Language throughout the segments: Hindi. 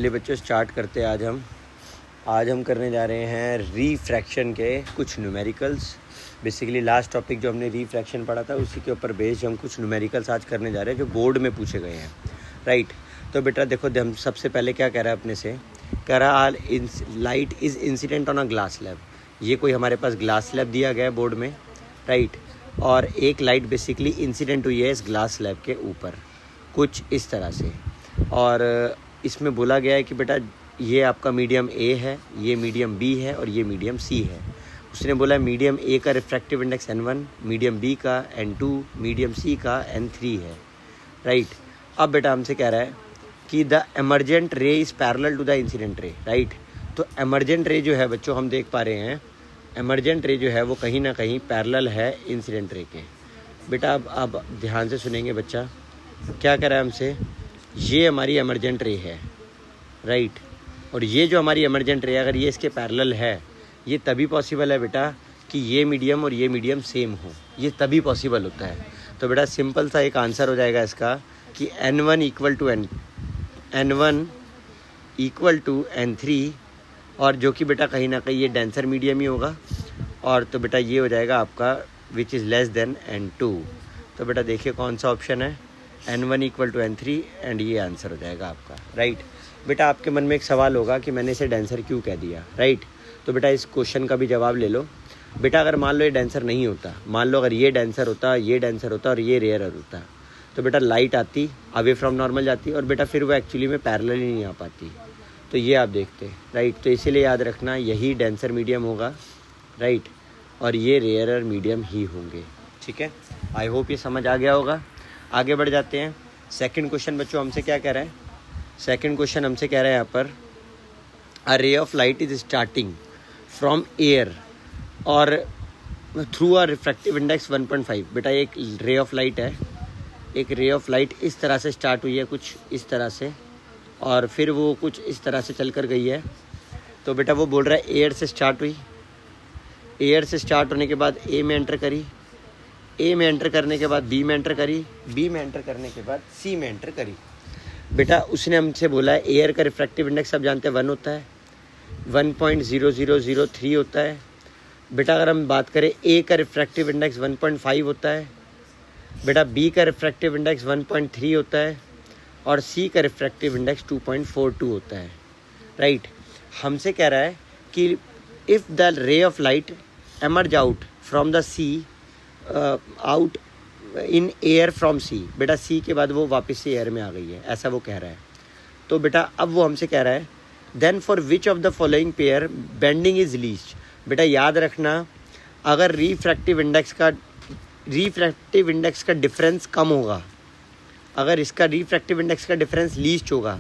चलिए बच्चों स्टार्ट करते हैं। आज हम करने जा रहे हैं रिफ्रैक्शन के कुछ न्यूमेरिकल्स। बेसिकली लास्ट टॉपिक जो हमने रिफ्रैक्शन पढ़ा था उसी के ऊपर बेस्ड हम कुछ न्यूमेरिकल्स आज करने जा रहे हैं जो बोर्ड में पूछे गए हैं, राइट। तो बेटा देखो, हम सबसे पहले क्या कह रहा है अपने से, कह रहा light is incident on a glass slab. ये कोई हमारे पास ग्लास स्लैब दिया गया है बोर्ड में, राइट। और एक लाइट बेसिकली इंसिडेंट हुई है इस ग्लास स्लैब के ऊपर कुछ इस तरह से, और इसमें बोला गया है कि बेटा ये आपका मीडियम ए है, ये मीडियम बी है और ये मीडियम सी है। उसने बोला मीडियम ए का refractive index N1, medium B का N2, मीडियम सी का N3 है, राइट। अब बेटा हमसे कह रहा है कि the emergent ray is parallel to the incident ray, right. तो एमर्जेंट रे जो है बच्चों हम देख पा रहे हैं, एमर्जेंट रे जो है वो कहीं ना कहीं पैरेलल है इंसिडेंट रे के। बेटा अब ध्यान से सुनेंगे बच्चा, क्या कह रहा है हमसे, ये हमारी एमर्जेंट रे है, राइट। और ये जो हमारी एमर्जेंट रे अगर ये इसके पैरेलल है, ये तभी पॉसिबल है बेटा कि ये मीडियम और ये मीडियम सेम हो, ये तभी पॉसिबल होता है। तो बेटा सिंपल सा एक आंसर हो जाएगा इसका कि N1 इक्वल टू N3, और जो कि बेटा कहीं ना कहीं ये डेंसर मीडियम ही होगा। और तो बेटा ये हो जाएगा आपका which is less than N2। तो बेटा देखिए कौन सा ऑप्शन है, N1 equal to N3, and ये आंसर हो जाएगा आपका, राइट। बेटा आपके मन में एक सवाल होगा कि मैंने इसे डेंसर क्यों कह दिया, राइट। तो बेटा इस क्वेश्चन का भी जवाब ले लो। बेटा अगर मान लो ये डेंसर नहीं होता, मान लो अगर ये डेंसर होता, ये डेंसर होता और ये रेयरर होता, तो बेटा लाइट आती, अवे फ्रॉम नॉर्मल जाती, और बेटा फिर वो एक्चुअली में पैरेलल ही नहीं आ पाती। तो ये आप देखते, राइट। तो इसीलिए याद रखना यही डेंसर मीडियम होगा, राइट, और ये रेयरर मीडियम ही होंगे, ठीक है। आई होप ये समझ आ गया होगा। आगे बढ़ जाते हैं। सेकंड क्वेश्चन बच्चों हमसे क्या कह रहा है, सेकंड क्वेश्चन हमसे कह रहा है यहाँ पर, a ray of light is starting from air और थ्रू अ रिफ्रैक्टिव इंडेक्स 1.5। बेटा एक रे ऑफ लाइट है, एक रे ऑफ लाइट इस तरह से स्टार्ट हुई है कुछ इस तरह से, और फिर वो कुछ इस तरह से चल कर गई है। तो बेटा वो बोल रहा है एयर से स्टार्ट हुई, एयर से स्टार्ट होने के बाद ए में एंटर करी, ए में एंटर करने के बाद बी में एंटर करी, बी में एंटर करने के बाद सी में एंटर करी। बेटा उसने हमसे बोला है एयर का रिफ्रैक्टिव इंडेक्स सब जानते हैं 1 होता है, 1.0003 होता है। बेटा अगर हम बात करें ए का रिफ्रैक्टिव इंडेक्स 1.5 होता है, बेटा बी का रिफ्रैक्टिव इंडेक्स 1.3 होता है, और सी का रिफ्रैक्टिव इंडेक्स 2.42 होता है, राइट। हमसे कह रहा है कि if the ray of light emerge out from the sea out in air from sea, बेटा सी के बाद वो वापस से एयर में आ गई है, ऐसा वो कह रहा है। तो बेटा अब वो हमसे कह रहा है then for which of the following pair bending is least. बेटा याद रखना, अगर रिफ्रैक्टिव इंडेक्स का डिफरेंस कम होगा, अगर इसका रिफ्रैक्टिव इंडेक्स का डिफरेंस लीस्ट होगा,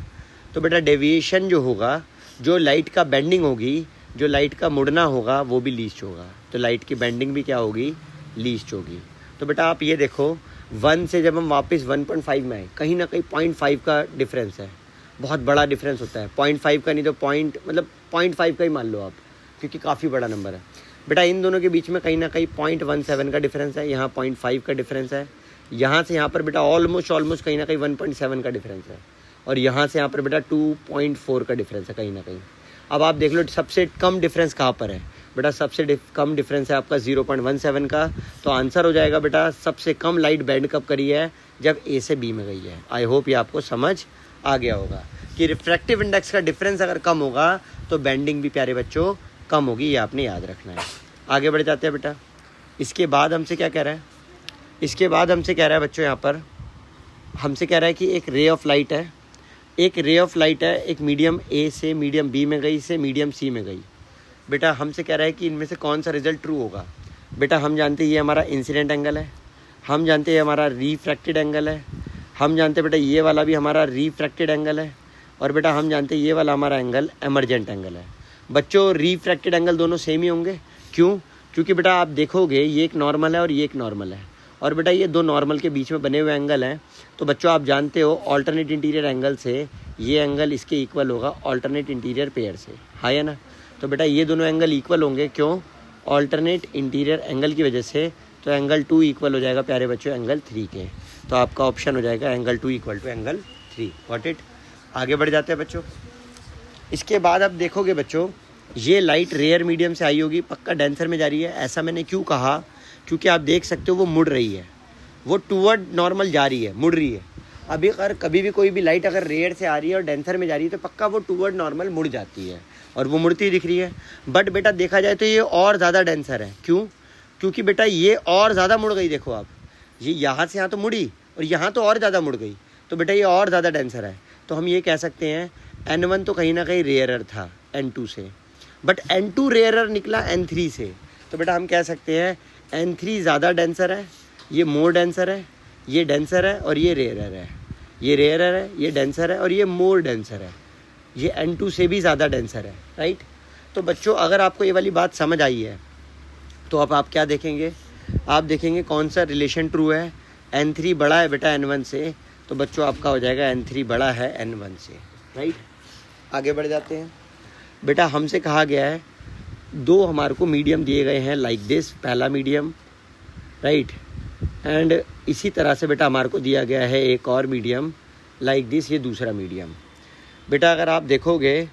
तो बेटा डेविएशन जो होगा, जो लाइट का बेंडिंग होगी, जो लाइट का मुड़ना होगा, वो भी लीस्ट होगा। तो लाइट की बेंडिंग भी क्या होगी, लीस्ट होगी। तो बेटा आप ये देखो 1 से जब हम वापस 1.5 में आए, कहीं ना कहीं 0.5 का डिफरेंस है, बहुत बड़ा डिफरेंस होता है। 0.5 का नहीं तो 0.5 का ही मान लो आप, क्योंकि काफ़ी बड़ा नंबर है। बेटा इन दोनों के बीच में कहीं ना कहीं 0.17 का डिफरेंस है, यहाँ 0.5 का डिफरेंस है, यहाँ से यहाँ पर बेटा ऑलमोस्ट कहीं ना कहीं 1.7 का डिफरेंस है, और यहाँ से यहाँ पर बेटा 2.4 का डिफरेंस है कहीं ना कहीं। अब आप देख लो सबसे कम डिफरेंस कहाँ पर है, बेटा सबसे कम डिफरेंस है आपका 0.17 का। तो आंसर हो जाएगा बेटा सबसे कम लाइट बेंड कब करी है, जब ए से बी में गई है। आई होप ये आपको समझ आ गया होगा कि रिफ्रैक्टिव इंडेक्स का डिफरेंस अगर कम होगा तो बेंडिंग भी प्यारे बच्चों कम होगी, ये आपने याद रखना है। आगे बढ़ जाते हैं बेटा। इसके बाद हमसे क्या कह रहा है, इसके बाद हमसे कह रहा है बच्चों, यहाँ पर हमसे कह रहा है कि एक रे ऑफ लाइट है, एक रे ऑफ लाइट है, एक मीडियम ए से मीडियम बी में गई, से मीडियम सी में गई। बेटा हमसे कह रहा है कि इनमें से कौन सा रिजल्ट ट्रू होगा। बेटा हम जानते हैं ये हमारा इंसिडेंट एंगल है, हम जानते हैं हमारा रिफ्रैक्टेड एंगल है, हम जानते हैं बेटा ये वाला भी हमारा रिफ्रैक्टेड एंगल है, और बेटा हम जानते हैं ये वाला हमारा एंगल एमर्जेंट एंगल है। बच्चों रिफ्रैक्टेड एंगल दोनों सेम ही होंगे, क्यों, क्योंकि बेटा आप देखोगे ये एक नॉर्मल है और ये एक नॉर्मल है, और बेटा ये दो नॉर्मल के बीच में बने हुए एंगल हैं। तो बच्चों आप जानते हो ऑल्टरनेट इंटीरियर एंगल से ये एंगल इसके इक्वल होगा ऑल्टरनेट इंटीरियर पेयर से, है ना। तो बेटा ये दोनों एंगल इक्वल होंगे, क्यों, ऑल्टरनेट इंटीरियर एंगल की वजह से। तो एंगल 2 इक्वल हो जाएगा प्यारे बच्चों एंगल 3 के। तो आपका ऑप्शन हो जाएगा angle 2 equal to angle 3। Got it. आगे बढ़ जाते हैं बच्चों। इसके बाद आप देखोगे बच्चों, ये लाइट रेयर मीडियम से आई होगी, पक्का डेंसर में जा रही है। ऐसा मैंने क्यों कहा, क्योंकि आप देख सकते हो वो मुड़ रही है, वो टूवर्ड नॉर्मल जा रही है, मुड़ रही है। अभी अगर कभी भी कोई भी लाइट अगर रेयर से आ रही है और डेंसर में जा रही है तो पक्का वो टूवर्ड नॉर्मल मुड़ जाती है, और वो मुड़ती हुई दिख रही है। बट बेटा देखा जाए तो ये और ज़्यादा डेंसर है। क्यों? क्योंकि बेटा ये और ज़्यादा मुड़ गई। देखो आप, ये यहाँ से यहाँ तो मुड़ी और यहाँ तो और ज़्यादा मुड़ गई, तो बेटा ये और ज़्यादा डेंसर है। तो हम ये कह सकते हैं N1 तो कहीं ना कहीं रेयरर था N2 से, बट N2 रेयरर निकला N3 से, तो बेटा हम कह सकते हैं N3 ज़्यादा डेंसर है, ये मोर डेंसर है, ये डेंसर है और ये रेयरर है, ये रेयरर है, ये डेंसर है और ये मोर डेंसर है, ये N2 से भी ज़्यादा डेंसर है, राइट। तो बच्चों अगर आपको ये वाली बात समझ आई है तो अब आप क्या देखेंगे, आप देखेंगे कौन सा रिलेशन ट्रू है। N3 बड़ा है बेटा N1 से, तो बच्चों आपका हो जाएगा N3 बड़ा है N1 से, राइट। आगे बढ़ जाते हैं। बेटा हमसे कहा गया है दो हमारे को मीडियम दिए गए हैं लाइक दिस, पहला मीडियम, राइट, एंड इसी तरह से बेटा हमारे को दिया गया है एक और मीडियम लाइक दिस, ये दूसरा मीडियम। बेटा अगर आप देखोगे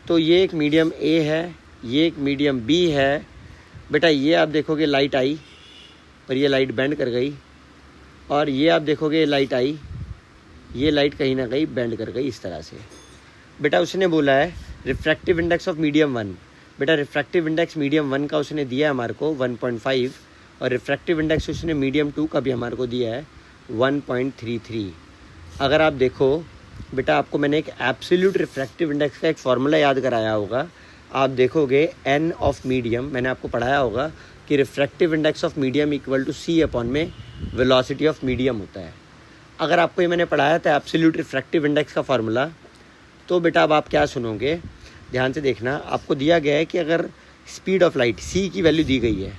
तो ये एक मीडियम ए है, ये एक मीडियम बी है। बेटा ये आप देखोगे लाइट आई और ये लाइट बेंड कर गई, और ये आप देखोगे लाइट आई, ये लाइट कहीं ना कहीं बेंड कर गई इस तरह से। बेटा उसने बोला है रिफ्रैक्टिव इंडेक्स ऑफ मीडियम 1। बेटा रिफ्रैक्टिव इंडेक्स मीडियम 1 का उसने दिया है हमारे को 1.5, और रिफ्रैक्टिव इंडेक्स उसने मीडियम 2 का भी हमारे को दिया है 1.33। अगर आप देखो बेटा, आपको मैंने एक एब्सोल्यूट रिफ्रैक्टिव इंडेक्स का एक फार्मूला याद कराया होगा। आप देखोगे n ऑफ मीडियम, मैंने आपको पढ़ाया होगा कि refractive index of medium equal to c upon में वेलोसिटी ऑफ मीडियम होता है। अगर आपको ये मैंने पढ़ाया था एब्सोल्यूट रिफ्रैक्टिव इंडेक्स का फार्मूला, तो बेटा अब आप क्या सुनोगे, ध्यान से देखना। आपको दिया गया है कि अगर स्पीड ऑफ लाइट c की वैल्यू दी गई है,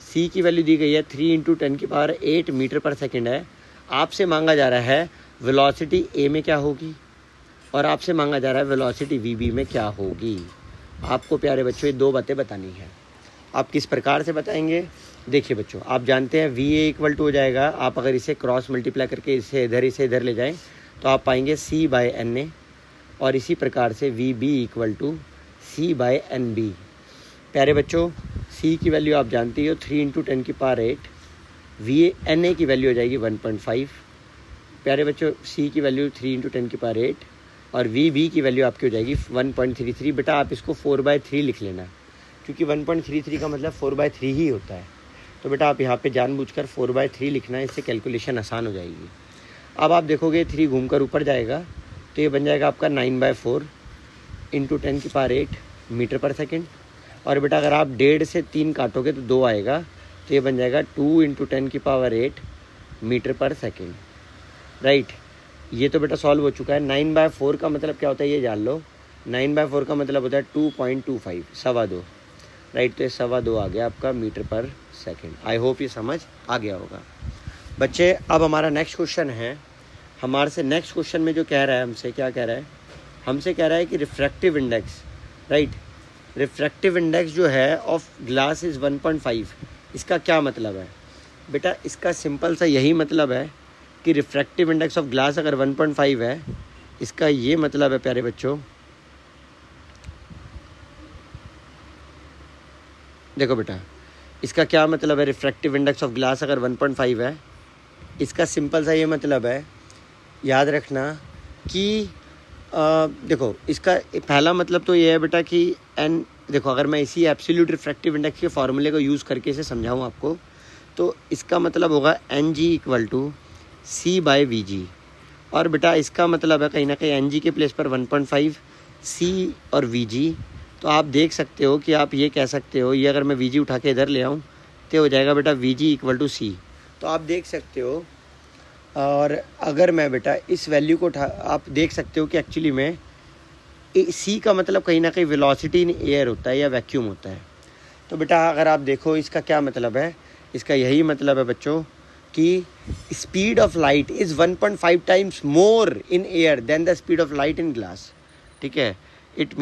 c की वैल्यू दी गई है 3 × 10⁸ मीटर पर सेकेंड है। आपसे मांगा जा रहा है वेलोसिटी a में क्या होगी, और आपसे मांगा जा रहा है वेलोसिटी vb में क्या होगी। आपको प्यारे बच्चों ये दो बातें बतानी है। आप किस प्रकार से बताएंगे, देखिए बच्चों, आप जानते हैं VA इक्वल टू हो जाएगा, आप अगर इसे क्रॉस मल्टीप्लाई करके इसे इधर ले जाएं तो आप पाएंगे C/NA, और इसी प्रकार से VB इक्वल टू C/NB। प्यारे बच्चों C की वैल्यू आप जानते हो 3 × 10⁸, NA की वैल्यू हो जाएगी 1.5। प्यारे बच्चों C की वैल्यू 3 × 10⁸, और VB की वैल्यू आपकी हो जाएगी 1.33। बेटा आप इसको 4/3 लिख लेना, क्योंकि 1.33 का मतलब 4/3 ही होता है। तो बेटा आप यहाँ पे जानबूझकर 4/3 लिखना है, इससे कैलकुलेशन आसान हो जाएगी। अब आप देखोगे 3 घूमकर ऊपर जाएगा तो ये बन जाएगा आपका 9/4 × 10⁸ मीटर पर सेकेंड। और बेटा अगर आप 1.5 से 3 काटोगे तो 2 आएगा, तो ये बन जाएगा 2 × 10⁸ मीटर पर सेकेंड, राइट। ये तो बेटा सॉल्व हो चुका है। 9/4 का मतलब क्या होता है ये जान लो। 9/4 का मतलब होता है 2.25, 2.25, राइट। तो ये 2.25 आ गया आपका मीटर पर सेकेंड। आई होप ये समझ आ गया होगा बच्चे। अब हमारा नेक्स्ट क्वेश्चन है, हमारे से नेक्स्ट क्वेश्चन में जो कह रहा है हमसे, क्या कह रहा है, हमसे कह रहा है कि refractive index, right, refractive index जो है ऑफ ग्लास इज़ 1.5। इसका क्या मतलब है बेटा, इसका सिंपल सा यही मतलब है कि रिफ्रैक्टिव इंडेक्स ऑफ ग्लास अगर 1.5 है, इसका ये मतलब है प्यारे बच्चों, देखो बेटा इसका क्या मतलब है, रिफ्रैक्टिव इंडेक्स ऑफ ग्लास अगर 1.5 है, इसका सिंपल सा ये मतलब है, याद रखना कि देखो इसका पहला मतलब तो ये है बेटा कि n, देखो अगर मैं इसी एब्सोल्यूट रिफ्रैक्टिव इंडेक्स के फार्मूले को यूज़ करके इसे समझाऊँ आपको, तो इसका मतलब होगा NG इक्वल टू C/VG। और बेटा इसका मतलब है कहीं ना कहीं NG के प्लेस पर 1.5 C और VG। तो आप देख सकते हो कि आप ये कह सकते हो, ये अगर मैं VG उठा के इधर ले आऊँ तो हो जाएगा बेटा VG इक्वल टू C। तो आप देख सकते हो, और अगर मैं बेटा इस वैल्यू को उठा, आप देख सकते हो कि एक्चुअली में C का मतलब कहीं ना कहीं वेलोसिटी इन एयर होता है या वैक्यूम होता है। तो बेटा अगर आप देखो इसका क्या मतलब है, इसका यही मतलब है बच्चों कि speed of light is 1.5 times more in air than the speed of light in glass, ठीक है। It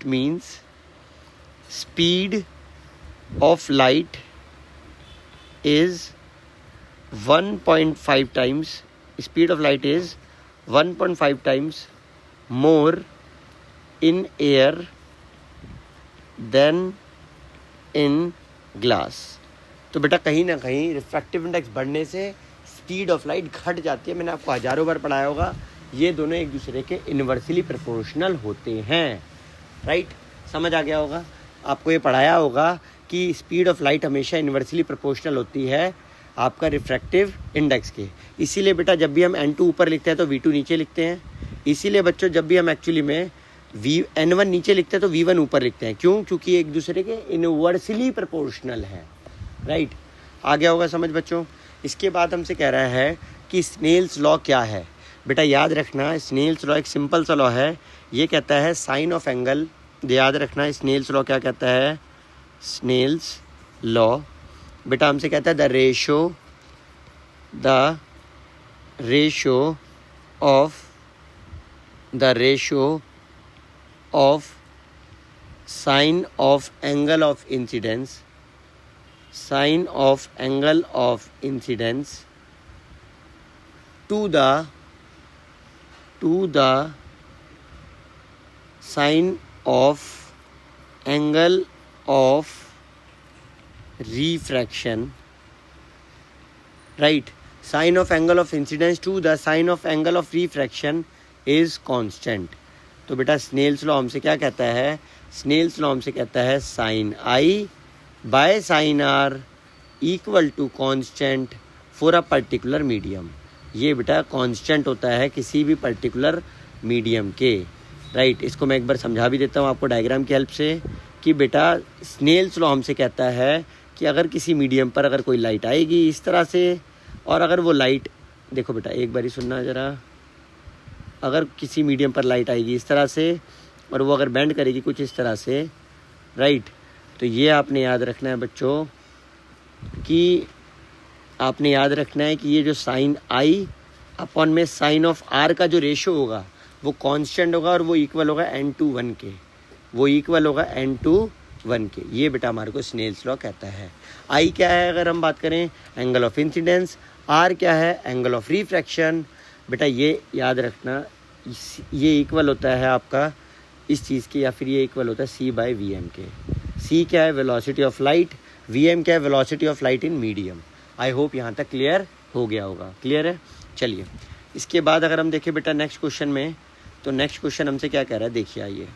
means speed of light is 1.5 times, speed of light is 1.5 times more in air than in glass. तो बेटा कहीं ना कहीं रिफ्रैक्टिव इंडेक्स बढ़ने से स्पीड ऑफ लाइट घट जाती है। मैंने आपको हज़ारों बार पढ़ाया होगा, ये दोनों एक दूसरे के इन्वर्सली प्रोपोर्शनल होते हैं, राइट। समझ आ गया होगा, आपको ये पढ़ाया होगा कि स्पीड ऑफ लाइट हमेशा इन्वर्सली प्रोपोर्शनल होती है आपका रिफ्रैक्टिव इंडेक्स के। इसीलिए बेटा जब भी हम n2 ऊपर लिखते हैं तो v2 नीचे लिखते हैं। इसीलिए बच्चों जब भी हम एक्चुअली में n1 नीचे लिखते हैं तो v1 ऊपर लिखते हैं। क्यों? क्योंकि एक दूसरे के इन्वर्सली प्रोपोर्शनल है, राइट। आ गया होगा समझ बच्चों। इसके बाद हमसे कह रहा है कि स्नेल्स लॉ क्या है। बेटा याद रखना, स्नेल्स लॉ एक सिंपल सा लॉ है। ये कहता है साइन ऑफ एंगल, याद रखना स्नेल्स लॉ क्या कहता है, स्नेल्स लॉ बेटा हमसे कहता है the ratio of sine of angle of incidence to the sine of angle of refraction, right. Sine of angle of incidence to the sine of angle of refraction is constant। तो बेटा स्नेल्स लॉ हमसे क्या कहता है, स्नेल्स लॉ हमसे कहता है sine I by sine R equal to constant for a particular medium. ये बेटा कांस्टेंट होता है किसी भी पर्टिकुलर मीडियम के, राइट। इसको मैं एक बार समझा भी देता हूँ आपको डायग्राम की हेल्प से कि बेटा स्नेल्स लॉ हमसे कहता है कि अगर किसी मीडियम पर अगर कोई लाइट आएगी इस तरह से, और अगर वो लाइट, देखो बेटा एक बारी सुनना ज़रा, अगर किसी मीडियम पर लाइट आएगी इस तरह से और वो अगर बेंड करेगी कुछ इस तरह से, राइट। तो ये आपने याद रखना है बच्चों कि आपने याद रखना है कि ये जो साइन आई अपॉन में साइन ऑफ आर का जो रेशो होगा वो कांस्टेंट होगा और वो इक्वल होगा n/1 के, वो इक्वल होगा n/1 के। ये बेटा हमारे को स्नेल्स लॉ कहता है। आई क्या है अगर हम बात करें, एंगल ऑफ इंसिडेंस। आर क्या है, एंगल ऑफ रिफ्रैक्शन। बेटा ये याद रखना, ये इक्वल होता है आपका इस चीज़ के, या फिर ये इक्वल होता है c/vm के। c क्या है, वेलोसिटी ऑफ लाइट। vm क्या है, velocity of light in medium. I hope यहाँ तक क्लियर हो गया होगा। क्लियर है? चलिए इसके बाद अगर हम देखें बेटा नेक्स्ट क्वेश्चन में, तो नेक्स्ट क्वेश्चन हमसे क्या कह रहा है, देखिए आइए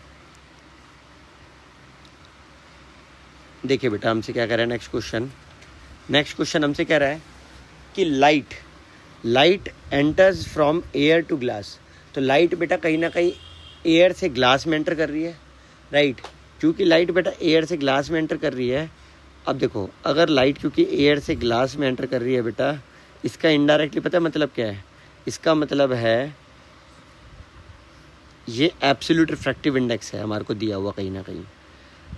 देखिए बेटा हमसे क्या कह रहा है नेक्स्ट क्वेश्चन हमसे कह रहा है कि light enters from air to glass. तो लाइट बेटा कहीं ना कहीं एयर से ग्लास में एंटर कर रही है, राइट। क्योंकि लाइट बेटा एयर से ग्लास में एंटर कर रही है। अब देखो अगर लाइट क्योंकि एयर से ग्लास में एंटर कर रही है बेटा, इसका इनडायरेक्टली पता है मतलब क्या है, इसका मतलब है ये एब्सोल्यूट रिफ्रैक्टिव इंडेक्स है हमारे को दिया हुआ कहीं ना कहीं।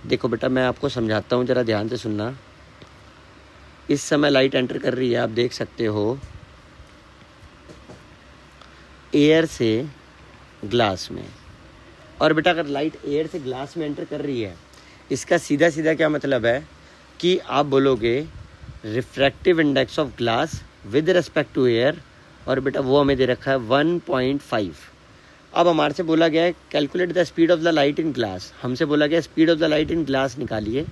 देखो बेटा मैं आपको समझाता हूँ, ज़रा ध्यान से सुनना। इस समय लाइट एंटर कर रही है, आप देख सकते हो एयर से ग्लास में। और बेटा अगर लाइट एयर से ग्लास में एंटर कर रही है, इसका सीधा सीधा क्या मतलब है कि आप बोलोगे refractive index of glass with respect to air, और बेटा वो हमें दे रखा है 1.5। अब हमारे से बोला गया है calculate the speed of the light in glass. हमसे बोला गया speed of the light in glass निकालिए।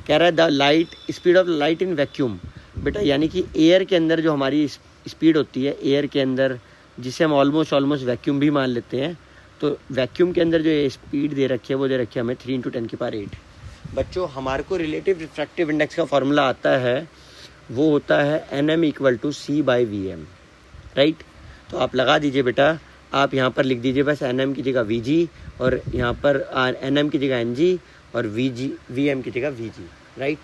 कह रहा है the speed of light in vacuum. बेटा यानी कि एयर के अंदर जो हमारी स्पीड होती है, एयर के अंदर जिसे हम ऑलमोस्ट वैक्यूम भी मान लेते हैं, तो वैक्यूम के अंदर जो स्पीड दे रखी है वो दे रखी है हमें 3 × 10⁸। बच्चों हमारे को रिलेटिव रिफ्रैक्टिव इंडेक्स का फॉर्मूला आता है, वो होता है nm = c/vm, राइट। तो आप लगा दीजिए बेटा, आप यहाँ पर लिख दीजिए बस nm की जगह vg, और यहाँ पर nm की जगह ng, और vm की जगह vg, राइट।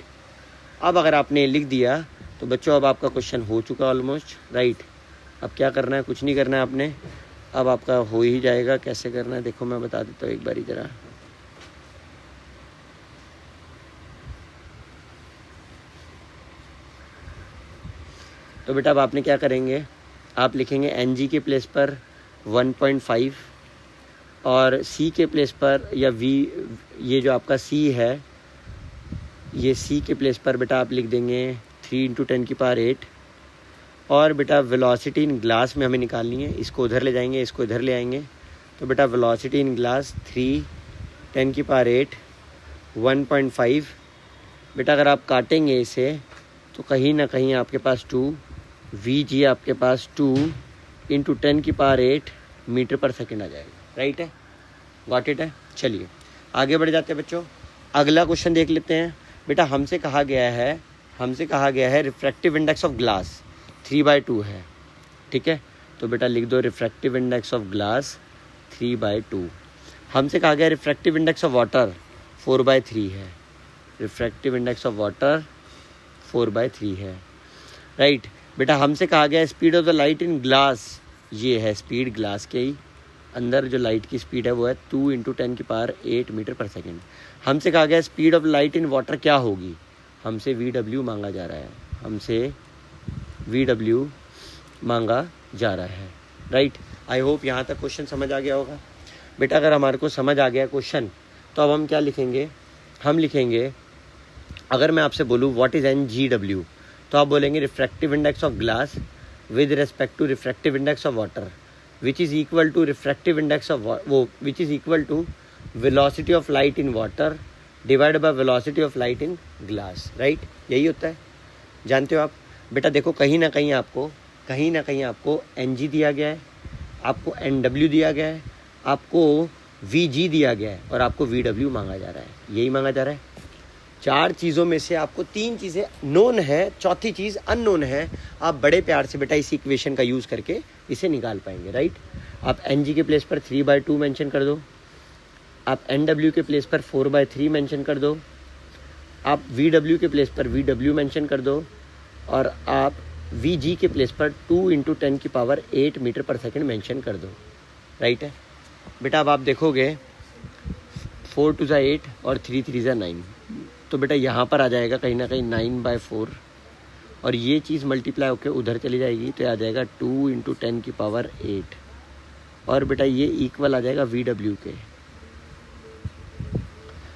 अब अगर आपने लिख दिया तो बच्चों अब आपका क्वेश्चन हो चुका ऑलमोस्ट, राइट। अब क्या करना है, कुछ नहीं करना है आपने, अब आपका हो ही जाएगा। कैसे करना है देखो मैं बता देता हूँ एक बारी ज़रा। तो बेटा अब आपने क्या करेंगे, आप लिखेंगे ng के प्लेस पर 1.5, और c के प्लेस पर, या v ये जो आपका c है, ये c के प्लेस पर बेटा आप लिख देंगे 3 × 10⁸। और बेटा वेलोसिटी इन ग्लास में हमें निकालनी है, इसको उधर ले जाएंगे, इसको इधर ले आएंगे, तो बेटा वेलोसिटी इन ग्लास 3 10 की पावर 8 1.5। बेटा अगर आप काटेंगे इसे तो कहीं ना कहीं आपके पास 2 Vg आपके पास 2 इंटू 10 की पावर 8 मीटर पर सेकेंड आ जाएगा। राइट है, गॉट इट है। चलिए आगे बढ़ जाते हैं बच्चों, अगला क्वेश्चन देख लेते हैं। बेटा हमसे कहा गया है रिफ्रैक्टिव इंडेक्स ऑफ ग्लास 3/2 है, ठीक है। तो बेटा लिख दो रिफ्रैक्टिव इंडेक्स ऑफ ग्लास 3/2। हमसे कहा गया रिफ्रैक्टिव इंडेक्स ऑफ वाटर 4/3 है, रिफ्रैक्टिव इंडेक्स ऑफ वाटर 4/3 है। राइट बेटा हमसे कहा गया speed of the light in glass, ये है स्पीड ग्लास के ही अंदर जो लाइट की स्पीड है वो है 2 इंटू 10 की पावर 8 मीटर पर सेकेंड। हमसे कहा गया speed of light in water क्या होगी, हमसे VW मांगा जा रहा है, हमसे VW मांगा जा रहा है। राइट, आई होप यहाँ तक क्वेश्चन समझ आ गया होगा। बेटा अगर हमारे को समझ आ गया क्वेश्चन तो अब हम क्या लिखेंगे, हम लिखेंगे अगर मैं आपसे बोलूँ व्हाट इज़ NGW तो आप बोलेंगे refractive index of glass with respect to refractive index of water which is equal to refractive index of which is equal to velocity of light in water divide by velocity of light in glass. Right, यही होता है, जानते हो आप। बेटा देखो कहीं ना कहीं आपको NG दिया गया है, आपको NW दिया गया है, आपको VG दिया गया है और आपको VW मांगा जा रहा है, यही मांगा जा रहा है। 4 चीज़ों में से आपको 3 चीज़ें नोन है, चौथी चीज़ अननोन है। आप बड़े प्यार से बेटा इस इक्वेशन का यूज़ करके इसे निकाल पाएंगे। राइट, आप NG के प्लेस पर 3/2 मेंशन कर दो, आप NW के प्लेस पर 4/3 मेंशन कर दो, आप VW के प्लेस पर VW मेंशन कर दो और आप VG के प्लेस पर 2 इंटू 10 की पावर 8 मीटर पर सेकेंड मेंशन कर दो। राइट है बेटा, अब आप देखोगे 4 2 8 और 3 3 9, तो बेटा यहाँ पर आ जाएगा कहीं ना कहीं 9/4 और ये चीज़ मल्टीप्लाई होकर उधर चली जाएगी तो आ जाएगा 2 इंटू 10 की पावर 8 और बेटा ये इक्वल आ जाएगा VW के।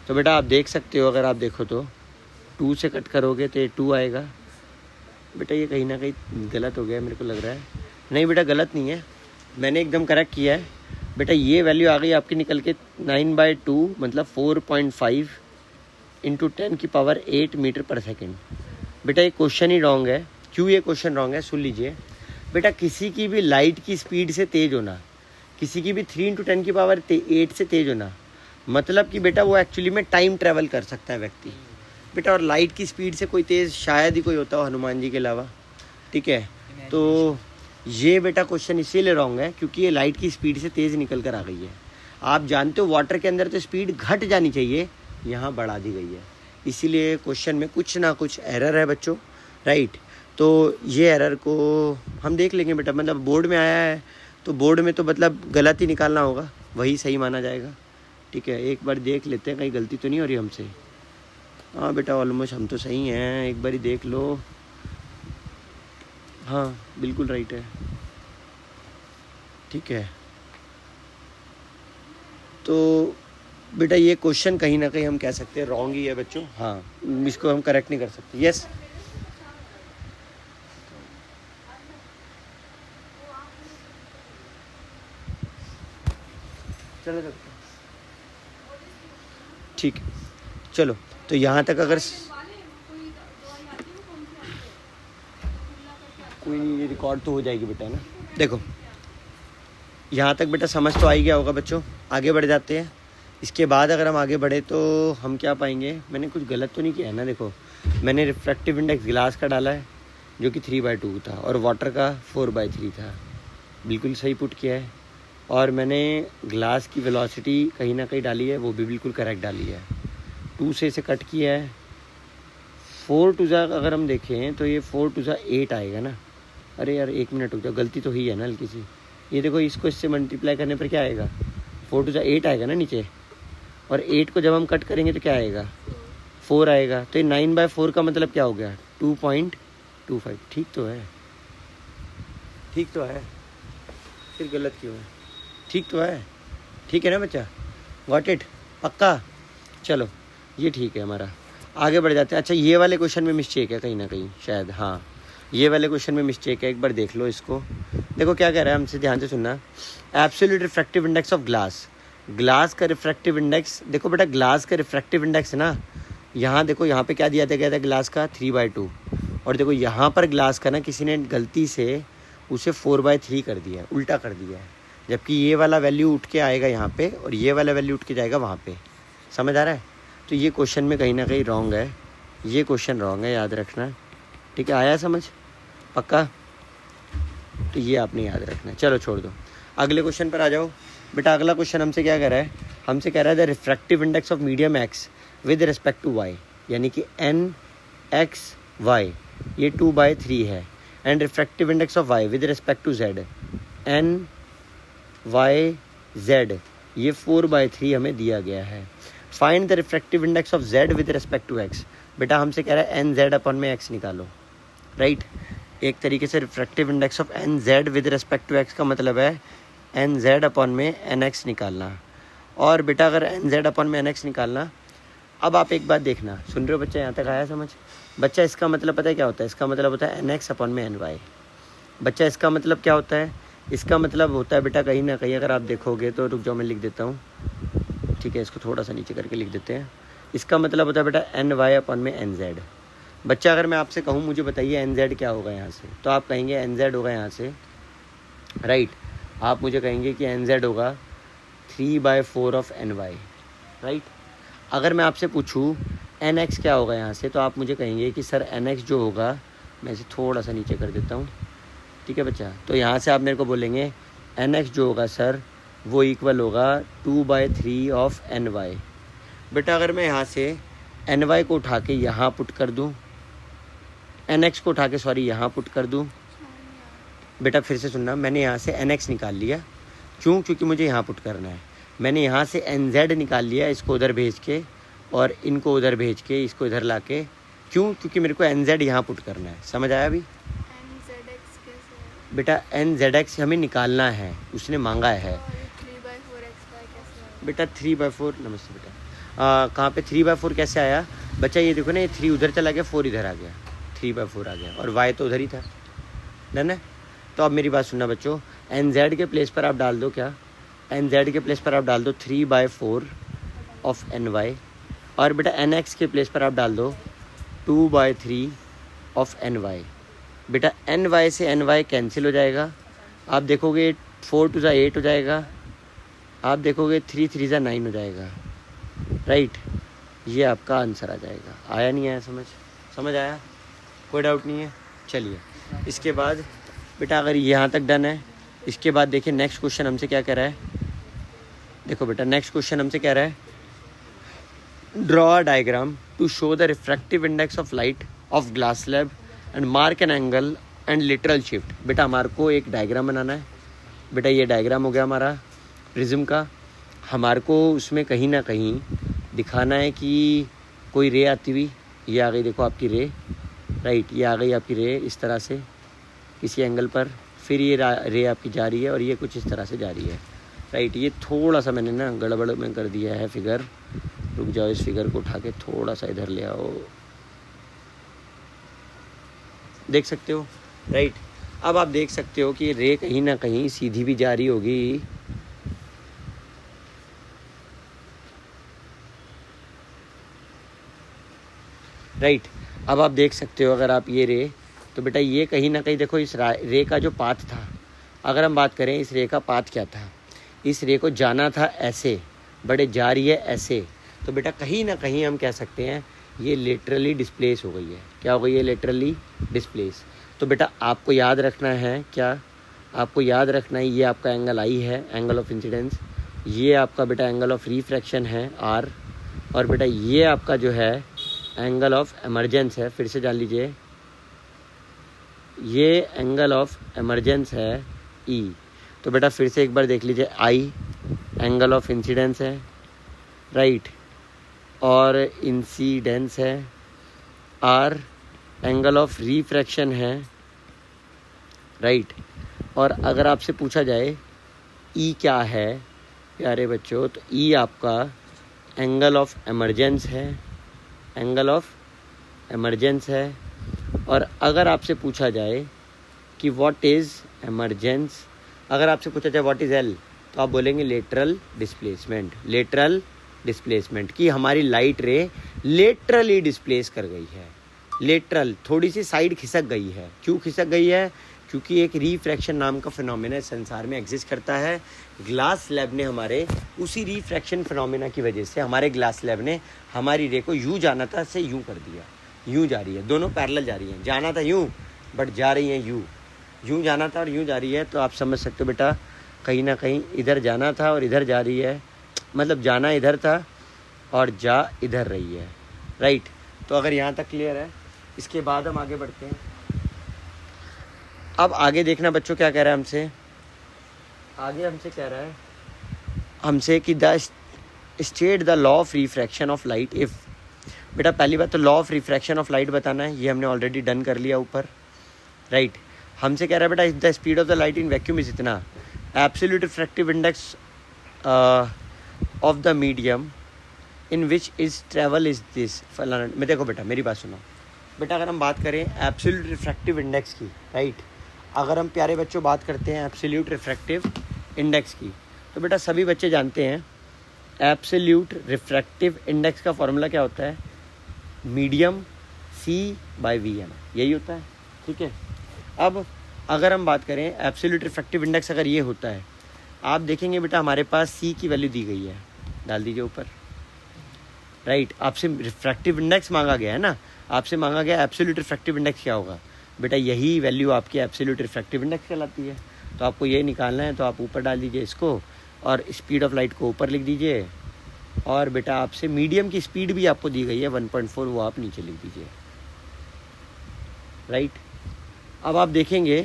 तो बेटा आप देख सकते हो, अगर आप देखो तो 2 से कट करोगे तो ये 2 आएगा। बेटा ये कहीं ना कहीं गलत हो गया मेरे को लग रहा है। नहीं बेटा गलत नहीं है, मैंने एकदम करेक्ट किया है। बेटा ये वैल्यू आ गई आपकी निकल के 9/2 मतलब 4.5 इंटू 10 की पावर 8 मीटर पर सेकेंड। बेटा ये क्वेश्चन ही रॉन्ग है। क्यों ये क्वेश्चन रॉन्ग है सुन लीजिए। बेटा किसी की भी लाइट की स्पीड से तेज़ होना, किसी की भी 3 इंटू 10 की पावर 8 से तेज़ होना, मतलब कि बेटा वो एक्चुअली में टाइम ट्रैवल कर सकता है व्यक्ति। बेटा और लाइट की स्पीड से कोई तेज़ शायद ही कोई होता हो हनुमान जी के अलावा, ठीक है। तो ये बेटा क्वेश्चन इसीलिए रॉन्ग है क्योंकि ये लाइट की स्पीड से तेज़ निकल कर आ गई है। आप जानते हो वाटर के अंदर तो स्पीड घट जानी चाहिए, यहाँ बढ़ा दी गई है, इसीलिए क्वेश्चन में कुछ ना कुछ एरर है बच्चों। राइट, तो ये एरर को हम देख लेंगे बेटा, मतलब बोर्ड में आया है तो बोर्ड में तो मतलब गलत ही निकालना होगा, वही सही माना जाएगा। ठीक है, एक बार देख लेते हैं कहीं गलती तो नहीं हो रही हमसे। हाँ बेटा ऑलमोस्ट हम तो सही हैं, एक बार ही देख लो। हाँ बिल्कुल राइट है, ठीक है। तो बेटा ये क्वेश्चन कहीं ना कहीं हम कह सकते हैं रॉन्ग ही है बच्चों। हाँ, इसको हम करेक्ट नहीं कर सकते। यस चलो ठीक है, चलो तो यहाँ तक अगर कोई नहीं, ये रिकॉर्ड तो हो जाएगी बेटा, है ना। देखो यहाँ तक बेटा समझ तो आ ही गया होगा बच्चों। आगे बढ़ जाते हैं। इसके बाद अगर हम आगे बढ़े तो हम क्या पाएंगे, मैंने कुछ गलत तो नहीं किया है ना। देखो मैंने रिफ्रैक्टिव इंडेक्स ग्लास का डाला है जो कि 3/2 था और वाटर का 4/3 था, बिल्कुल सही पुट किया है। और मैंने ग्लास की वेलोसिटी कहीं ना कहीं डाली है, वो भी बिल्कुल करेक्ट डाली है। 2 से इसे कट किया है। 4 2 अगर हम देखें तो ये 4 2 8 आएगा ना। अरे यार 1 मिनट रुक जाओ, गलती तो ही है ना हल्की सी। ये देखो इसको इससे मल्टीप्लाई करने पर क्या आएगा, 4 2 8 आएगा ना नीचे, और 8 को जब हम कट करेंगे तो क्या आएगा, 4 आएगा। तो ये 9/4 का मतलब क्या हो गया, 2.25। ठीक तो है, ठीक तो है, फिर गलत क्यों है, ठीक तो है, ठीक है ना बच्चा, गॉट इट, पक्का। चलो ये ठीक है हमारा, आगे बढ़ जाते हैं। अच्छा ये वाले क्वेश्चन में मिस्टेक है कहीं ना कहीं शायद, हाँ ये वाले क्वेश्चन में मिस्टेक है, एक बार देख लो इसको। देखो क्या कह रहा है हमसे, ध्यान से सुनना। Absolute refractive index of glass, glass का रिफ्रैक्टिव इंडेक्स, देखो बेटा ग्लास का रिफ्रैक्टिव इंडेक्स है ना, यहाँ देखो यहाँ पे क्या दिया गया था ग्लास का 3/2, और देखो यहाँ पर ग्लास का ना किसी ने गलती से उसे 4/3 कर दिया है, उल्टा कर दिया है, जबकि ये वाला वैल्यू उठ के आएगा यहाँ पे और ये वाला वैल्यू उठ के जाएगा वहाँ पे। समझ आ रहा है? तो ये क्वेश्चन में कहीं ना कहीं रॉन्ग है, ये क्वेश्चन रॉन्ग है, याद रखना। ठीक है, आया समझ पक्का? तो ये आपने याद रखना है। चलो छोड़ दो, अगले क्वेश्चन पर आ जाओ बेटा। अगला क्वेश्चन हमसे क्या कह रहा है, हमसे कह रहा है the refractive index of medium X with respect to Y, यानी कि NX/Y ये 2/3 है, and refractive index of Y with respect to Z NYZ ये 4/3 हमें दिया गया है। Find the refractive index of Z with respect to X. बेटा हमसे कह रहा है NZ/x निकालो, राइट। एक तरीके से refractive index of NZ with respect to X का मतलब है NZ/NX निकालना। और बेटा अगर NZ/NX निकालना, अब आप एक बात देखना, सुन रहे हो बच्चा, यहाँ तक आया समझ? बच्चा इसका मतलब पता है क्या होता है? इसका मतलब होता है NX/NY। बच्चा इसका मतलब क्या होता है? इसका मतलब होता है बेटा कहीं ना कहीं, अगर आप देखोगे तो, रुक जाओ मैं लिख देता हूँ, ठीक है, इसको थोड़ा सा नीचे करके लिख देते हैं। इसका मतलब होता है बेटा NY/NZ। बच्चा अगर मैं आपसे कहूँ मुझे बताइए NZ क्या होगा यहाँ से, तो आप कहेंगे NZ होगा यहाँ से, राइट। आप मुझे कहेंगे कि NZ होगा 3/4 ऑफ NY, राइट। अगर मैं आपसे पूछूँ NX क्या होगा यहाँ से, तो आप मुझे कहेंगे कि सर NX जो होगा, मैं इसे थोड़ा सा नीचे कर देता हूँ, ठीक है बच्चा। तो यहाँ से आप मेरे को बोलेंगे NX जो होगा सर वो इक्वल होगा 2/3 ऑफ NY। बेटा अगर मैं यहाँ से NY को उठा के यहाँ पुट कर दूँ, NX को उठा के सॉरी यहाँ पुट कर दूँ, बेटा फिर से सुनना, मैंने यहाँ से NX निकाल लिया, क्यों? क्योंकि मुझे यहाँ पुट करना है। मैंने यहाँ से NZ निकाल लिया, इसको उधर भेज के और इनको उधर भेज के इसको इधर ला के, क्यों? क्योंकि मेरे को NZ यहाँ पुट करना है। समझ आया अभी? बेटा NZX हमें निकालना है, उसने मांगा है। 3/4 बेटा 3/4, नमस्ते बेटा, कहाँ पे 3/4 कैसे आया बच्चा? ये देखो ना, ये 3 उधर चला गया, 4 इधर आ गया, 3/4 आ गया, और Y तो उधर ही था, डन है। तो अब मेरी बात सुनना बच्चों, NZ के प्लेस पर आप डाल दो, क्या NZ के प्लेस पर आप डाल दो 3/4 ऑफ NY, और बेटा NX के प्लेस पर आप डाल दो 2/3 ऑफ NY। बेटा NY से NY कैंसिल हो जाएगा, आप देखोगे 4 2 8 हो जाएगा, आप देखोगे 3 3 9 हो जाएगा, राइट। ये आपका आंसर आ जाएगा। आया नहीं आया समझ? समझ आया? कोई डाउट नहीं है? चलिए इसके बाद बेटा अगर यहाँ तक डन है, इसके बाद देखिए नेक्स्ट क्वेश्चन हमसे क्या कह रहा है। देखो बेटा नेक्स्ट क्वेश्चन हमसे कह रहा है, draw a diagram to show the refractive index of light of glass slab and mark an angle and lateral shift. बेटा हमारे को एक डायग्राम बनाना है। बेटा ये डायग्राम हो गया हमारा प्रिज्म का। हमारे को उसमें कहीं ना कहीं दिखाना है कि कोई रे आती हुई, ये आ गई देखो आपकी रे, राइट, ये आ गई आपकी रे इस तरह से किसी एंगल पर, फिर ये रे आपकी जा रही है और ये कुछ इस तरह से जा रही है, राइट। ये थोड़ा सा मैंने ना गड़बड़ में कर दिया है फिगर, रुक जाओ, इस फिगर को उठा के थोड़ा सा इधर ले आओ, देख सकते हो, राइट। अब आप देख सकते हो कि रे कहीं ना कहीं सीधी भी जा रही होगी, राइट। अब आप देख सकते हो अगर आप ये रे, तो बेटा ये कहीं ना कहीं देखो इस रे का जो पाथ था, अगर हम बात करें इस रे का पाथ क्या था, इस रे को जाना था ऐसे, बड़े जा रही है ऐसे, तो बेटा कहीं ना कहीं हम कह सकते हैं ये लेटरली डिस्प्लेस हो गई है। क्या हो गई है? Laterally displace. तो बेटा आपको याद रखना है, क्या आपको याद रखना है, ये आपका एंगल आई है, एंगल ऑफ इंसिडेंस, ये आपका बेटा एंगल ऑफ रिफ्रैक्शन है R, और बेटा ये आपका जो है एंगल ऑफ एमर्जेंस है, फिर से जान लीजिए, ये एंगल ऑफ एमर्जेंस है E। तो बेटा फिर से एक बार देख लीजिए, I एंगल ऑफ इंसिडेंस है, राइट, और इंसिडेंस है, R एंगल ऑफ रिफ्रैक्शन है, राइट। और अगर आपसे पूछा जाए E क्या है प्यारे बच्चों, तो E आपका एंगल ऑफ एमर्जेंस है, एंगल ऑफ एमर्जेंस है, और अगर आपसे पूछा जाए कि व्हाट इज़ एमरजेंस, अगर आपसे पूछा जाए व्हाट इज़ एल, तो आप बोलेंगे लेटरल डिस्प्लेसमेंट। लेटरल डिस्प्लेसमेंट कि हमारी लाइट रे लेटरली डिस्प्लेस कर गई है। लेटरल थोड़ी सी साइड खिसक गई है। क्यों खिसक गई है? क्योंकि एक रिफ्रैक्शन नाम का फिनोमेना संसार में एग्जिस्ट करता है। ग्लास स्लैब ने हमारे उसी रिफ्रैक्शन फिनोमेना की वजह से हमारे ग्लास स्लैब ने हमारी रे को यूँ जाना था से यूँ कर दिया। यूँ जा रही है, दोनों पैरेलल जा रही हैं। जाना था यूँ बट जा रही हैं यूँ। यूँ जाना था और यूँ जा रही है, तो आप समझ सकते हो बेटा कहीं ना कहीं इधर जाना था और इधर जा रही है, मतलब जाना इधर था और जा इधर रही है, राइट। तो अगर यहाँ तक क्लियर है, इसके बाद हम आगे बढ़ते हैं। अब आगे देखना बच्चों क्या कह रहा है हमसे। आगे हमसे कह रहा है हमसे कि the state the law of refraction of light if. बेटा पहली बात तो law of refraction of light बताना है, ये हमने ऑलरेडी डन कर लिया ऊपर, राइट। हमसे कह रहा है बेटा if the speed of the light in vacuum is इतना, absolute refractive index of the medium in which is travel is this फलाना में। देखो बेटा मेरी बात सुनो बेटा, अगर हम बात करें एब्सोल्यूट रिफ्रैक्टिव इंडेक्स की, राइट, अगर हम प्यारे बच्चों बात करते हैं एब्सोल्यूट रिफ्रैक्टिव इंडेक्स की, तो बेटा सभी बच्चे जानते हैं एब्सोल्यूट रिफ्रैक्टिव इंडेक्स का फॉर्मूला क्या होता है, मीडियम C/VM, यही होता है, ठीक है। अब अगर हम बात करें एब्सोल्यूट रिफ्रैक्टिव इंडेक्स अगर ये होता है, आप देखेंगे बेटा हमारे पास C की वैल्यू दी गई है, डाल दीजिए ऊपर, राइट। आपसे रिफ्रैक्टिव इंडेक्स मांगा गया है ना, आपसे मांगा गया एब्सोल्यूट रिफ्रैक्टिव इंडेक्स क्या होगा, बेटा यही वैल्यू आपकी एब्सोल्यूट रिफ्रैक्टिव इंडेक्स कहलाती है। तो आपको ये निकालना है, तो आप ऊपर डाल दीजिए इसको और स्पीड ऑफ लाइट को ऊपर लिख दीजिए, और बेटा आपसे मीडियम की स्पीड भी आपको दी गई है 1.4, वो आप नीचे लिख दीजिए, राइट। अब आप देखेंगे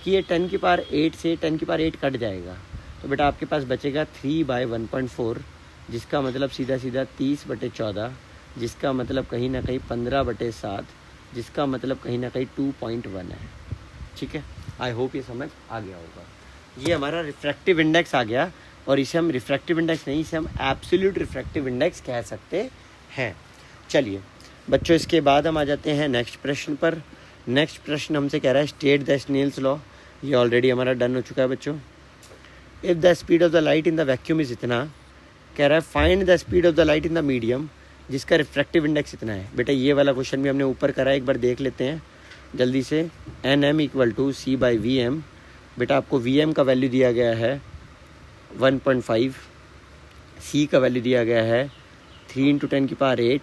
कि ये 10⁸ से 10⁸ कट जाएगा, तो बेटा आपके पास बचेगा 3/1.4, जिसका मतलब सीधा सीधा 30/14, जिसका मतलब कहीं ना कहीं 15/7, जिसका मतलब कहीं ना कहीं 2.1 है, ठीक है। आई होप ये समझ आ गया होगा। ये हमारा रिफ्रैक्टिव इंडेक्स आ गया, और इसे हम रिफ्रैक्टिव इंडेक्स नहीं, इसे हम एब्सोल्यूट रिफ्रैक्टिव इंडेक्स कह सकते हैं। चलिए बच्चों, इसके बाद हम आ जाते हैं नेक्स्ट प्रश्न पर। नेक्स्ट प्रश्न हमसे कह रहा है स्टेट द स्नेल्स लॉ, ये ऑलरेडी हमारा डन हो चुका है बच्चों। If the speed of the light in the vacuum is इतना, कह रहा है find the speed of the light in the medium जिसका रिफ्रैक्टिव इंडेक्स इतना है। बेटा ये वाला क्वेश्चन भी हमने ऊपर करा है, एक बार देख लेते हैं जल्दी से। NM = C/VM। बेटा आपको VM का वैल्यू दिया गया है 1.5, C का वैल्यू दिया गया है 3 × 10⁸।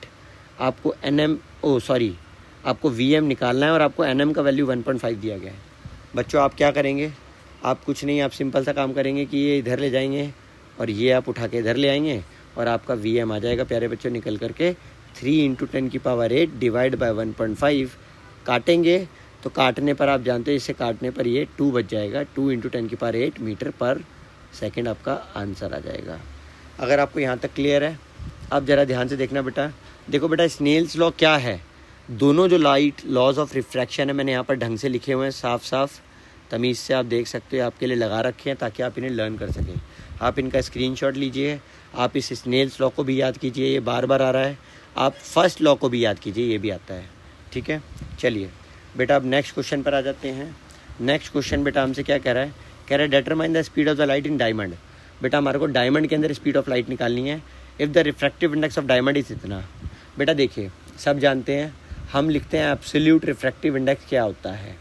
आपको आपको VM निकालना है और आपको NM का वैल्यू 1.5 दिया गया है। बच्चों आप क्या करेंगे, आप कुछ नहीं, आप सिंपल सा काम करेंगे कि ये इधर ले जाएंगे और ये आप उठा के इधर ले आएंगे, और आपका VM आ जाएगा प्यारे बच्चों निकल करके 3 × 10⁸ डिवाइड बाय 1.5। काटेंगे तो काटने पर आप जानते हैं, इसे काटने पर ये 2 बच जाएगा, 2 × 10⁸ मीटर पर सेकेंड आपका आंसर आ जाएगा। अगर आपको यहाँ तक क्लियर है, अब ज़रा ध्यान से देखना बेटा। देखो बेटा स्नेल्स लॉ क्या है, दोनों जो लाइट लॉज ऑफ रिफ्रैक्शन है मैंने यहाँ पर ढंग से लिखे हुए हैं, साफ साफ तमीज़ से आप देख सकते हो, आपके लिए लगा रखे हैं ताकि आप इन्हें लर्न कर सकें। आप इनका स्क्रीनशॉट लीजिए, आप इस स्नेल्स लॉ को भी याद कीजिए, ये बार बार आ रहा है। आप फर्स्ट लॉ को भी याद कीजिए, ये भी आता है, ठीक है। चलिए बेटा अब नेक्स्ट क्वेश्चन पर आ जाते हैं। नेक्स्ट क्वेश्चन बेटा हमसे क्या कह रहा है, कह रहा है determine the speed of the light in diamond. बेटा हमारे को डायमंड के अंदर स्पीड ऑफ लाइट निकालनी है। If the refractive index of diamond is इतना। बेटा देखिए सब जानते हैं, हम लिखते हैं एब्सोल्यूट रिफ्रैक्टिव इंडेक्स क्या होता है,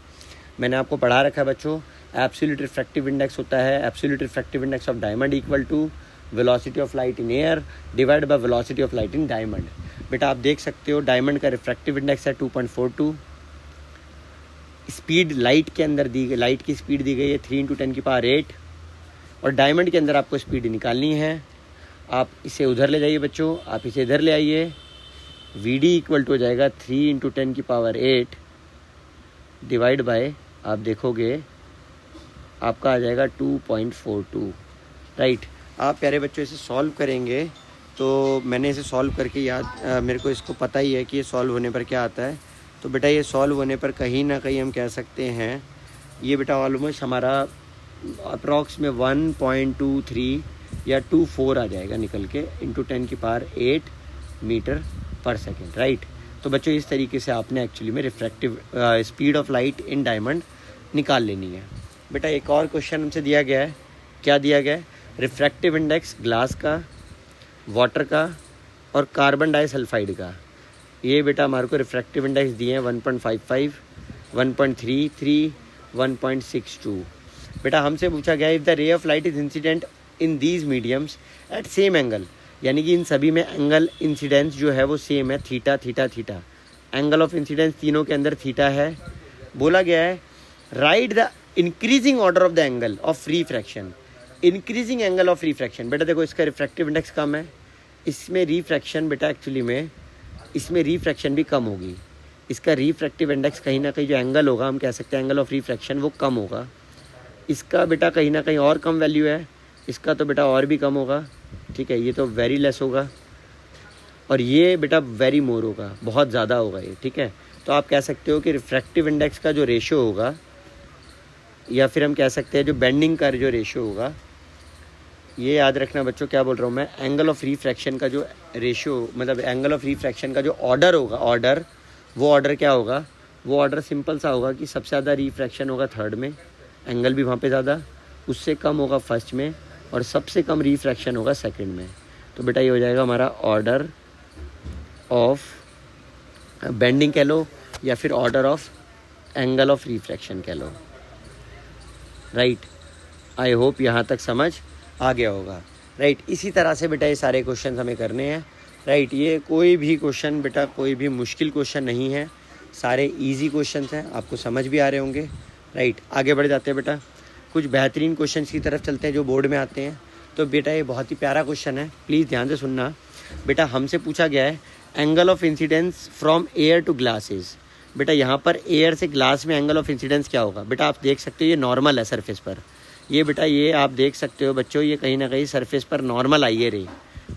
मैंने आपको पढ़ा रखा है बच्चों। एब्सोल्यूट रिफ्रैक्टिव इंडेक्स होता है absolute refractive index of diamond = velocity of light in air divide by velocity of light in diamond. बेटा आप देख सकते हो डायमंड का रिफ्रैक्टिव इंडेक्स है 2.42, स्पीड लाइट के अंदर लाइट की स्पीड दी गई है 3 × 10⁸, और डायमंड के अंदर आपको स्पीड निकालनी है। आप इसे उधर ले जाइए बच्चों, आप इसे इधर ले आइए, VD = हो जाएगा 3 × 10⁸ डिवाइड बाय, आप देखोगे आपका आ जाएगा 2.42, राइट। आप प्यारे बच्चों इसे सॉल्व करेंगे, तो मैंने इसे सॉल्व करके मेरे को इसको पता ही है कि ये सॉल्व होने पर क्या आता है। तो बेटा ये सॉल्व होने पर कहीं ना कहीं हम कह सकते हैं, ये बेटा ऑलमोस्ट हमारा अप्रॉक्स में 1.23 या 24 आ जाएगा निकल के × 10⁸ मीटर पर सेकेंड, राइट। तो बच्चों इस तरीके से आपने एक्चुअली में refractive speed of light in diamond निकाल लेनी है। बेटा एक और क्वेश्चन हमसे दिया गया है, क्या दिया गया है? रिफ्रैक्टिव इंडेक्स ग्लास का, वाटर का और कार्बन डाइसल्फाइड का। ये बेटा हमारे को रिफ्रैक्टिव इंडेक्स दिए हैं 1.55, 1.33, 1.62। बेटा हमसे पूछा गया if the ray of light is incident in these mediums at same angle, यानी कि इन सभी में एंगल इंसिडेंस जो है वो सेम है, theta theta theta. Angle of incidence तीनों के अंदर थीटा है। बोला गया है right the increasing order of the angle of refraction. Increasing angle of refraction, बेटा देखो इसका रिफ्रैक्टिव इंडेक्स कम है, इसमें रिफ्रैक्शन बेटा एक्चुअली में इसमें रिफ्रैक्शन भी कम होगी। इसका रिफ्रैक्टिव इंडेक्स कहीं ना कहीं जो एंगल होगा, हम कह सकते हैं एंगल ऑफ रिफ्रैक्शन, वो कम होगा। इसका बेटा कहीं ना कहीं और कम वैल्यू है, इसका तो बेटा और भी कम होगा, ठीक है, ये तो वेरी लेस होगा, और ये बेटा वेरी मोर होगा, बहुत ज़्यादा होगा ये, ठीक है। तो आप कह सकते हो कि रिफ्रैक्टिव इंडेक्स का जो रेशियो होगा, या फिर हम कह सकते हैं जो बेंडिंग का जो रेशियो होगा, ये याद रखना बच्चों, क्या बोल रहा हूँ मैं, एंगल ऑफ रिफ्रैक्शन का जो रेशियो, मतलब एंगल ऑफ रिफ्रैक्शन का जो ऑर्डर होगा, ऑर्डर, वो ऑर्डर क्या होगा? वो ऑर्डर सिंपल सा होगा कि सबसे ज़्यादा रिफ्रैक्शन होगा थर्ड में, एंगल भी वहाँ पे ज़्यादा, उससे कम होगा फर्स्ट में, और सबसे कम रिफ्रैक्शन होगा सेकंड में। तो बेटा ये हो जाएगा हमारा ऑर्डर ऑफ बेंडिंग कह लो, या फिर order of angle of refraction कह लो, राइट। आई होप यहाँ तक समझ आ गया होगा, राइट। इसी तरह से बेटा ये सारे क्वेश्चन हमें करने हैं, राइट। ये कोई भी क्वेश्चन बेटा कोई भी मुश्किल क्वेश्चन नहीं है, सारे इजी क्वेश्चन हैं, आपको समझ भी आ रहे होंगे, राइट। आगे बढ़ जाते हैं बेटा, कुछ बेहतरीन क्वेश्चन की तरफ चलते हैं जो बोर्ड में आते हैं। तो बेटा ये बहुत ही प्यारा क्वेश्चन है, प्लीज़ ध्यान से सुनना। बेटा हमसे पूछा गया है angle of incidence from air two glasses. बेटा यहाँ पर एयर से ग्लास में एंगल ऑफ इंसिडेंस क्या होगा? बेटा आप देख सकते हो ये नॉर्मल है सरफेस पर, ये बेटा ये आप देख सकते हो बच्चों, ये कहीं ना कहीं सरफेस पर नॉर्मल आई है रे।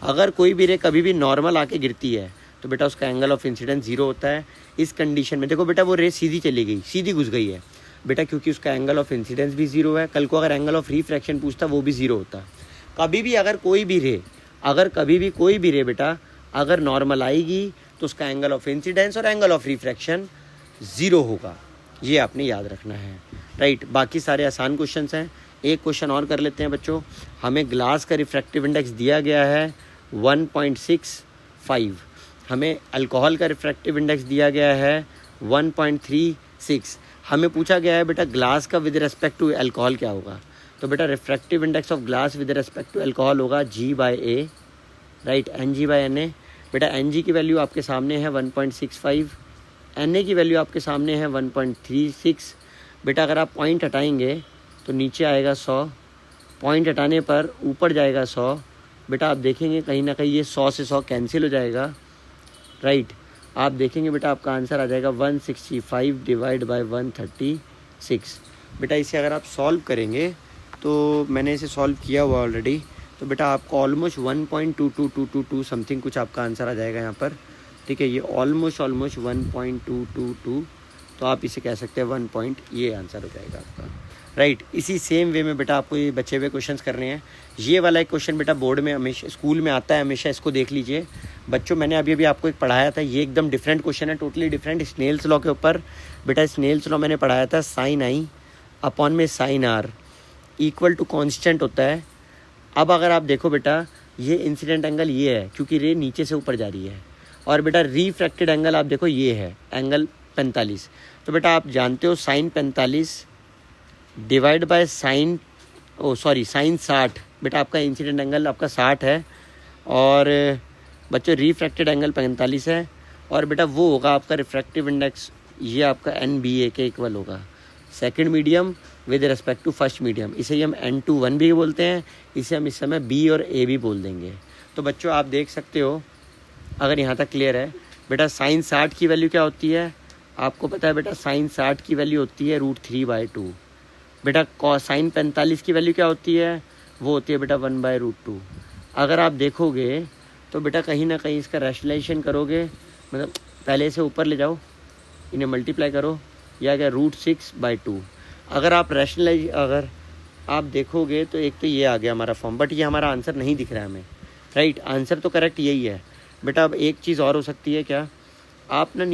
अगर कोई भी रे कभी भी नॉर्मल आके गिरती है तो बेटा उसका एंगल ऑफ इंसिडेंस जीरो होता है। इस कंडीशन में देखो बेटा वो रे सीधी चली गई, सीधी घुस गई है बेटा, क्योंकि उसका एंगल ऑफ इंसिडेंस भी जीरो है। कल को अगर एंगल ऑफ रिफ्रैक्शन पूछता वो भी जीरो होता। कभी भी अगर कोई भी रे, अगर कभी भी कोई भी रे बेटा अगर नॉर्मल आएगी तो उसका एंगल ऑफ इंसिडेंस और एंगल ऑफ रिफ्रैक्शन ज़ीरो होगा, ये आपने याद रखना है, राइट। बाकी सारे आसान क्वेश्चन हैं। एक क्वेश्चन और कर लेते हैं बच्चों। हमें ग्लास का रिफ्रैक्टिव इंडेक्स दिया गया है 1.65, हमें अल्कोहल का रिफ्रैक्टिव इंडेक्स दिया गया है 1.36। हमें पूछा गया है बेटा ग्लास का विद रिस्पेक्ट टू अल्कोहल क्या होगा? तो बेटा refractive index of glass with respect to alcohol होगा G/A, राइट, Ng/Na। बेटा Ng की वैल्यू आपके सामने है 1.65, Na की वैल्यू आपके सामने है 1.36। बेटा अगर आप पॉइंट हटाएंगे तो नीचे आएगा 100, पॉइंट हटाने पर ऊपर जाएगा 100। बेटा आप देखेंगे कहीं ना कहीं ये 100 से 100 कैंसिल हो जाएगा, राइट। आप देखेंगे बेटा आपका आंसर आ जाएगा 165 डिवाइड बाय 136। बेटा इसे अगर आप सॉल्व करेंगे, तो मैंने इसे सॉल्व किया हुआ ऑलरेडी, तो बेटा आपको ऑलमोस्ट 1.2222 समथिंग कुछ आपका आंसर आ जाएगा यहाँ पर, ठीक है। ये ऑलमोस्ट 1.222, तो आप इसे कह सकते हैं 1 पॉइंट, ये आंसर हो जाएगा आपका, राइट। इसी सेम वे में बेटा आपको ये बचे हुए क्वेश्चंस करने हैं। ये वाला एक क्वेश्चन बेटा बोर्ड में हमेशा, स्कूल में आता है हमेशा, इसको देख लीजिए बच्चों। मैंने अभी आपको एक पढ़ाया था, ये एकदम डिफरेंट क्वेश्चन है, टोटली डिफरेंट, स्नेल्स लॉ के ऊपर। बेटा स्नेल्स लॉ मैंने पढ़ाया था, साइन आई अपॉन में sine R equal to constant होता है। अब अगर आप देखो बेटा ये इंसिडेंट एंगल ये है क्योंकि रे नीचे से ऊपर जा रही है, और बेटा रिफ्रैक्टेड एंगल आप देखो ये है एंगल 45। तो बेटा आप जानते हो sine 45 divide by sine sine 60, बेटा आपका इंसिडेंट एंगल आपका 60 है, और बच्चों रिफ्रैक्टेड एंगल 45 है, और बेटा वो होगा आपका रिफ्रैक्टिव इंडेक्स, ये आपका NBA के इक्वल होगा, second medium with respect to first medium. इसे हम N/1 भी बोलते हैं, इसे हम इस समय B और A भी बोल देंगे। तो बच्चों आप देख सकते हो, अगर यहाँ तक क्लियर है बेटा, साइन 60 की वैल्यू क्या होती है आपको पता है बेटा, साइन 60 की वैल्यू होती है √3/2। बेटा साइन 45 की वैल्यू क्या होती है, वो होती है बेटा 1/√2। अगर आप देखोगे तो बेटा कहीं ना कहीं इसका रैशनलाइजेशन करोगे, मतलब पहले से ऊपर ले जाओ, इन्हें मल्टीप्लाई करो, या क्या √6/2। अगर आप अगर आप देखोगे तो एक तो ये आ गया हमारा फॉर्म, बट ये हमारा आंसर नहीं दिख रहा है हमें, राइट। आंसर तो करेक्ट यही है बेटा। अब एक चीज़ और हो सकती है क्या, आप ना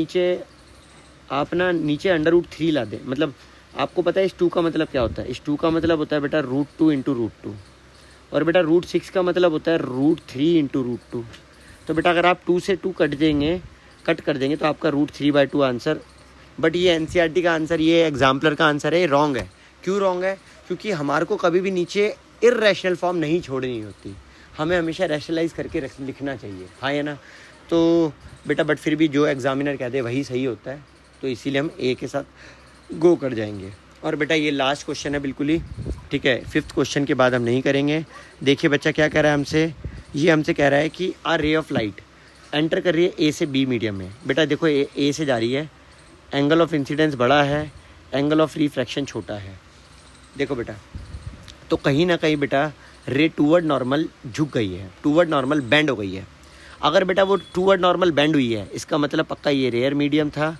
नीचे अंडर रूट 3 ला दें, मतलब आपको पता है इस 2 का मतलब क्या होता है? इस 2 का मतलब होता है बेटा √2 इंटू √2, और बेटा √6 का मतलब होता है √3 इंटू √2। तो बेटा अगर आप 2 से 2 कट कर देंगे तो आपका √3/2 आंसर। बट ये एनसीईआरटी का आंसर, ये एग्जाम्पलर का आंसर है, ये रॉन्ग है। क्यों रॉन्ग है? क्योंकि हमारे को कभी भी नीचे इर्रेशनल फॉर्म नहीं छोड़नी होती, हमें हमेशा रैशनलाइज करके लिखना चाहिए, हाँ या ना? तो बेटा बट फिर भी जो एग्जामिनर कहते हैं वही सही होता है, तो इसीलिए हम ए के साथ गो कर जाएंगे। और बेटा ये लास्ट क्वेश्चन है बिल्कुल ही, ठीक है, 5th क्वेश्चन के बाद हम नहीं करेंगे। देखिए बच्चा क्या कह रहा है हमसे, ये हमसे कह रहा है कि आ रे ऑफ लाइट एंटर कर रही है ए से बी मीडियम में। बेटा देखो ए से जा रही है, एंगल ऑफ इंसिडेंस बड़ा है, एंगल ऑफ रिफ्रैक्शन छोटा है। देखो बेटा, तो कहीं ना कहीं बेटा रे टूवर्ड नॉर्मल झुक गई है, टूवर्ड नॉर्मल बेंड हो गई है। अगर बेटा वो टूवर्ड नॉर्मल बेंड हुई है, इसका मतलब पक्का ये रेयर मीडियम था,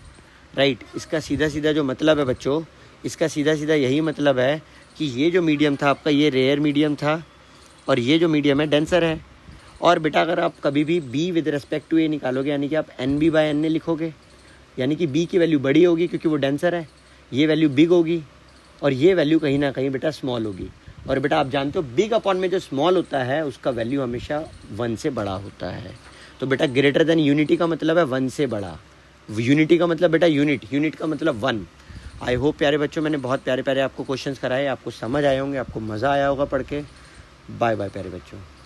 राइट। इसका सीधा सीधा जो मतलब है बच्चों, इसका सीधा सीधा यही मतलब है कि ये जो मीडियम था आपका, ये रेयर मीडियम था, और ये जो मीडियम है डेंसर है। और बेटा अगर आप कभी भी बी विद रिस्पेक्ट टू ए निकालोगे, यानी कि आप NB/NA लिखोगे, यानी कि बी की वैल्यू बड़ी होगी क्योंकि वो डेंसर है, ये वैल्यू बिग होगी, और ये वैल्यू कहीं ना कहीं बेटा स्मॉल होगी। और बेटा आप जानते हो बिग अपॉन में जो स्मॉल होता है उसका वैल्यू हमेशा 1 से बड़ा होता है। तो बेटा ग्रेटर देन यूनिटी का मतलब है 1 से बड़ा, यूनिटी का मतलब बेटा यूनिट का मतलब 1। आई होप प्यारे बच्चों मैंने बहुत प्यारे प्यारे आपको क्वेश्चंस कराए, आपको समझ आए होंगे, आपको मज़ा आया होगा पढ़ के। बाय बाय प्यारे बच्चों।